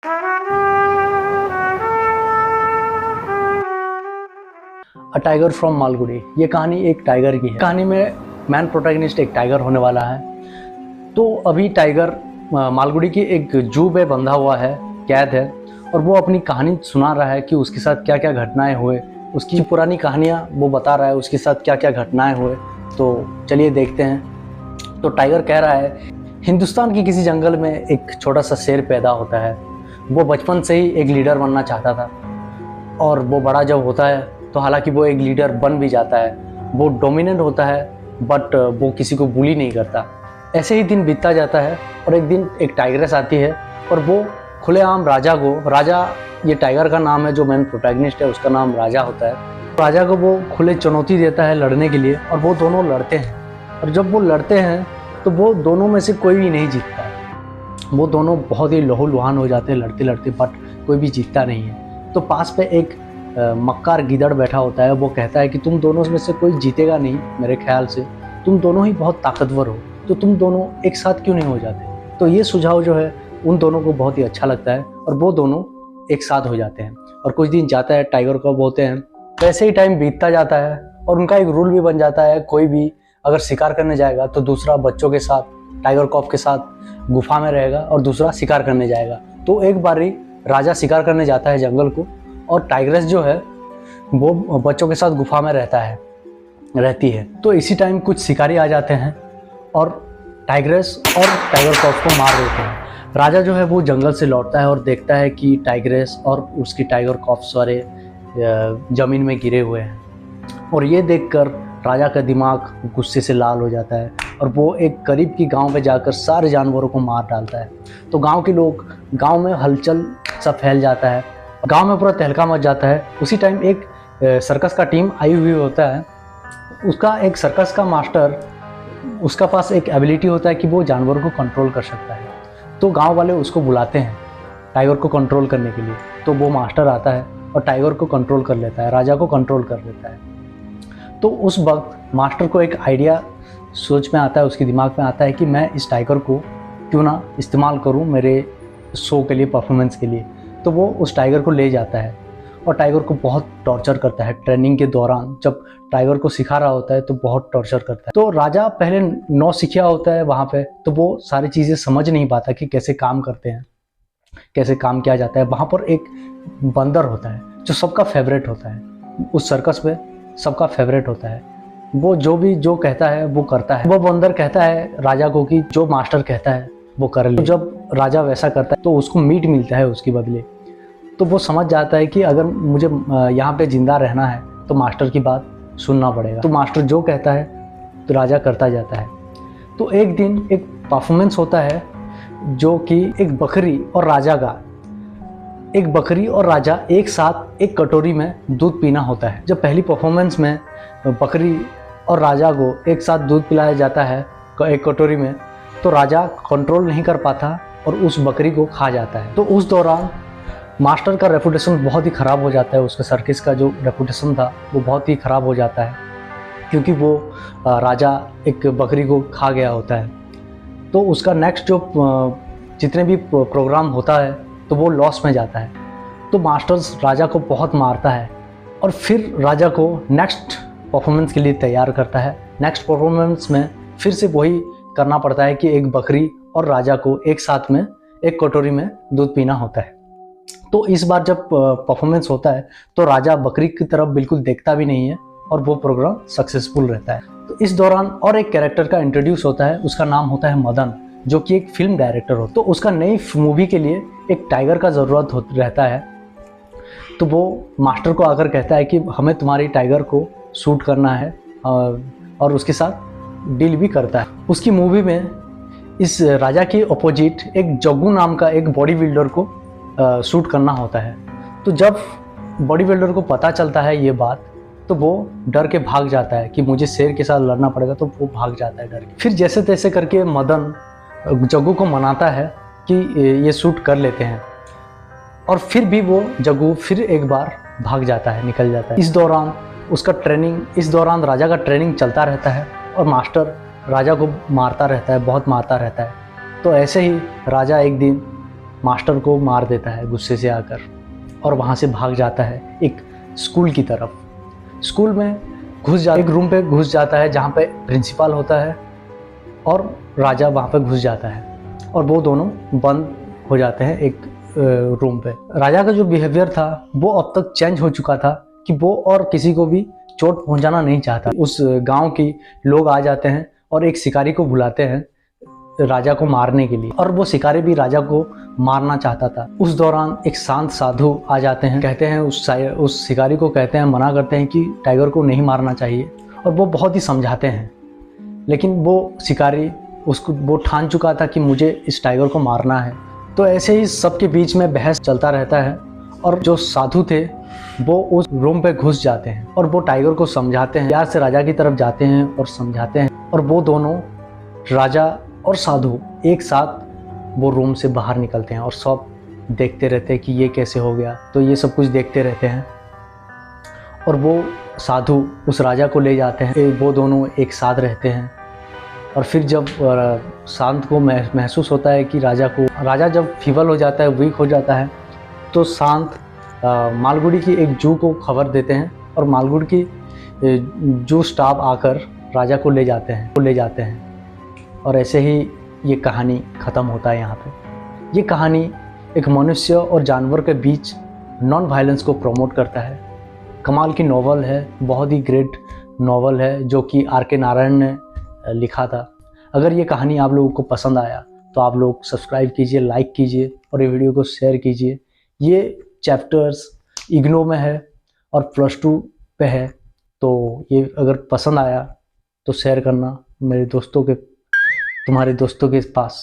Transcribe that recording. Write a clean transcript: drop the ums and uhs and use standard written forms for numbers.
A tiger from Malgudi. ये कहानी एक टाइगर की है। कहानी में मैन प्रोटैगनिस्ट एक टाइगर होने वाला है। तो अभी टाइगर मालगुडी की एक जू पे बंधा हुआ है, कैद है, और वो अपनी कहानी सुना रहा है कि उसके साथ क्या क्या घटनाएं हुए। उसकी पुरानी कहानियां वो बता रहा है, उसके साथ क्या क्या घटनाएं हुए। तो चलिए देखते हैं। तो टाइगर कह रहा है, हिंदुस्तान की किसी जंगल में एक छोटा सा शेर पैदा होता है। वो बचपन से ही एक लीडर बनना चाहता था, और वो बड़ा जब होता है तो हालांकि वो एक लीडर बन भी जाता है। वो डोमिनेंट होता है, बट वो किसी को बुली नहीं करता। ऐसे ही दिन बीतता जाता है, और एक दिन एक टाइग्रेस आती है, और वो खुलेआम राजा ये टाइगर का नाम है, जो मेन प्रोटैगनिस्ट है उसका नाम राजा होता है। राजा को वो खुले चुनौती देता है लड़ने के लिए, और वो दोनों लड़ते हैं। और जब वो लड़ते हैं तो वो दोनों में से कोई भी नहीं जीतता है। वो दोनों बहुत ही लहूलुहान हो जाते हैं लड़ते लड़ते, बट कोई भी जीतता नहीं है। तो पास पे एक मक्कार गिदड़ बैठा होता है। वो कहता है कि तुम दोनों में से कोई जीतेगा नहीं, मेरे ख्याल से तुम दोनों ही बहुत ताकतवर हो, तो तुम दोनों एक साथ क्यों नहीं हो जाते। तो ये सुझाव जो है उन दोनों को बहुत ही अच्छा लगता है, और वो दोनों एक साथ हो जाते हैं। और कुछ दिन जाता है, टाइगर को बोलते हैं। वैसे ही टाइम बीतता जाता है, और उनका एक रूल भी बन जाता है, कोई भी अगर शिकार करने जाएगा तो दूसरा बच्चों के साथ, टाइगर कॉफ के साथ गुफा में रहेगा, और दूसरा शिकार करने जाएगा। तो एक बारी राजा शिकार करने जाता है जंगल को, और टाइग्रेस जो है वो बच्चों के साथ गुफा में रहती है। तो इसी टाइम कुछ शिकारी आ जाते हैं, और टाइग्रेस और टाइगर कॉफ को मार देते हैं। राजा जो है वो जंगल से लौटता है और देखता है कि टाइग्रेस और उसकी टाइगर कॉफ सारे ज़मीन में गिरे हुए हैं। और ये देखकर राजा का दिमाग गुस्से से लाल हो जाता है, और वो एक करीब की गांव में जाकर सारे जानवरों को मार डालता है। तो गांव में हलचल सा फैल जाता है, गांव में पूरा तहलका मच जाता है। उसी टाइम एक सर्कस का टीम आई हुई होता है। उसका एक सर्कस का मास्टर, उसका पास एक एबिलिटी होता है कि वो जानवरों को कंट्रोल कर सकता है। तो गांव वाले उसको बुलाते हैं टाइगर को कंट्रोल करने के लिए। तो वो मास्टर आता है और टाइगर को कंट्रोल कर लेता है, राजा को कंट्रोल कर लेता है। तो उस वक्त मास्टर को एक आइडिया सोच में आता है, उसके दिमाग में आता है कि मैं इस टाइगर को क्यों ना इस्तेमाल करूं मेरे शो के लिए, परफॉर्मेंस के लिए। तो वो उस टाइगर को ले जाता है, और टाइगर को बहुत टॉर्चर करता है। ट्रेनिंग के दौरान जब टाइगर को सिखा रहा होता है तो बहुत टॉर्चर करता है। तो राजा पहले नौसिखिया होता है वहाँ पे, तो वो सारी चीज़ें समझ नहीं पाता कि कैसे काम करते हैं, कैसे काम किया जाता है। वहाँ पर एक बंदर होता है जो सबका फेवरेट होता है, उस सर्कस पे सबका फेवरेट होता है। वो जो कहता है वो करता है। वो बंदर कहता है राजा को कि जो मास्टर कहता है वो कर ले। तो जब राजा वैसा करता है तो उसको मीट मिलता है उसके बदले। तो वो समझ जाता है कि अगर मुझे यहाँ पे जिंदा रहना है तो मास्टर की बात सुनना पड़ेगा। तो मास्टर जो कहता है तो राजा करता जाता है। तो एक दिन एक परफॉर्मेंस होता है, जो कि एक बकरी और राजा एक साथ एक कटोरी में दूध पीना होता है। जब पहली परफॉर्मेंस में बकरी और राजा को एक साथ दूध पिलाया जाता है एक कटोरी में, तो राजा कंट्रोल नहीं कर पाता और उस बकरी को खा जाता है। तो उस दौरान मास्टर का रेपुटेशन बहुत ही ख़राब हो जाता है। उसका सर्कस का जो रेपुटेशन था वो बहुत ही ख़राब हो जाता है, क्योंकि वो राजा एक बकरी को खा गया होता है। तो उसका नेक्स्ट जो जितने भी प्रोग्राम होता है तो वो लॉस में जाता है। तो मास्टर्स राजा को बहुत मारता है, और फिर राजा को नेक्स्ट परफॉर्मेंस के लिए तैयार करता है। नेक्स्ट परफॉर्मेंस में फिर से वही करना पड़ता है कि एक बकरी और राजा को एक साथ में एक कटोरी में दूध पीना होता है। तो इस बार जब परफॉर्मेंस होता है तो राजा बकरी की तरफ बिल्कुल देखता भी नहीं है, और वो प्रोग्राम सक्सेसफुल रहता है। तो इस दौरान और एक कैरेक्टर का इंट्रोड्यूस होता है, उसका नाम होता है मदन, जो कि एक फिल्म डायरेक्टर होता है। तो उसका नई मूवी के लिए एक टाइगर का ज़रूरत रहता है। तो वो मास्टर को आकर कहता है कि हमें तुम्हारी टाइगर को शूट करना है, और उसके साथ डील भी करता है। उसकी मूवी में इस राजा के अपोजिट एक जग्गू नाम का एक बॉडी बिल्डर को शूट करना होता है। तो जब बॉडी बिल्डर को पता चलता है ये बात, तो वो डर के भाग जाता है कि मुझे शेर के साथ लड़ना पड़ेगा। तो वो भाग जाता है डर के। फिर जैसे तैसे करके मदन जग्गू को मनाता है कि ये शूट कर लेते हैं, और फिर भी वो जग्गू फिर एक बार भाग जाता है, निकल जाता है। इस दौरान राजा का ट्रेनिंग चलता रहता है, और मास्टर राजा को मारता रहता है, बहुत मारता रहता है। तो ऐसे ही राजा एक दिन मास्टर को मार देता है गुस्से से आकर और वहाँ से भाग जाता है एक स्कूल की तरफ। स्कूल में एक रूम पे घुस जाता है जहाँ पे प्रिंसिपल होता है और राजा वहाँ पे घुस जाता है और वो दोनों बंद हो जाते हैं एक रूम पे। राजा का जो बिहेवियर था वो अब तक चेंज हो चुका था कि वो और किसी को भी चोट पहुंचाना नहीं चाहता। उस गांव के लोग आ जाते हैं और एक शिकारी को बुलाते हैं राजा को मारने के लिए और वो शिकारी भी राजा को मारना चाहता था। उस दौरान एक शांत साधु आ जाते हैं, कहते हैं उस शिकारी को कहते हैं, मना करते हैं कि टाइगर को नहीं मारना चाहिए और वो बहुत ही समझाते हैं, लेकिन वो शिकारी वो ठान चुका था कि मुझे इस टाइगर को मारना है। तो ऐसे ही सबके बीच में बहस चलता रहता है और जो साधु थे वो उस रूम पे घुस जाते हैं और वो टाइगर को समझाते हैं, प्यार से राजा की तरफ जाते हैं और समझाते हैं और वो दोनों राजा और साधु एक साथ वो रूम से बाहर निकलते हैं और सब देखते रहते हैं कि ये कैसे हो गया। तो ये सब कुछ देखते रहते हैं और वो साधु उस राजा को ले जाते हैं। वो दोनों एक साथ रहते हैं और फिर जब शांत को महसूस होता है कि राजा जब फीवल हो जाता है, वीक हो जाता है, तो शांत मालगुडी की एक जू को खबर देते हैं और मालगुडी की जू स्टाफ आकर राजा को ले जाते हैं और ऐसे ही ये कहानी ख़त्म होता है यहाँ पे। ये कहानी एक मनुष्य और जानवर के बीच नॉन वायलेंस को प्रमोट करता है। कमाल की नॉवल है, बहुत ही ग्रेट नॉवल है जो कि R.K. नारायण ने लिखा था। अगर ये कहानी आप लोगों को पसंद आया तो आप लोग सब्सक्राइब कीजिए, लाइक कीजिए और ये वीडियो को शेयर कीजिए। ये चैप्टर्स इग्नो में है और +2 पे है, तो ये अगर पसंद आया तो शेयर करना तुम्हारे दोस्तों के पास।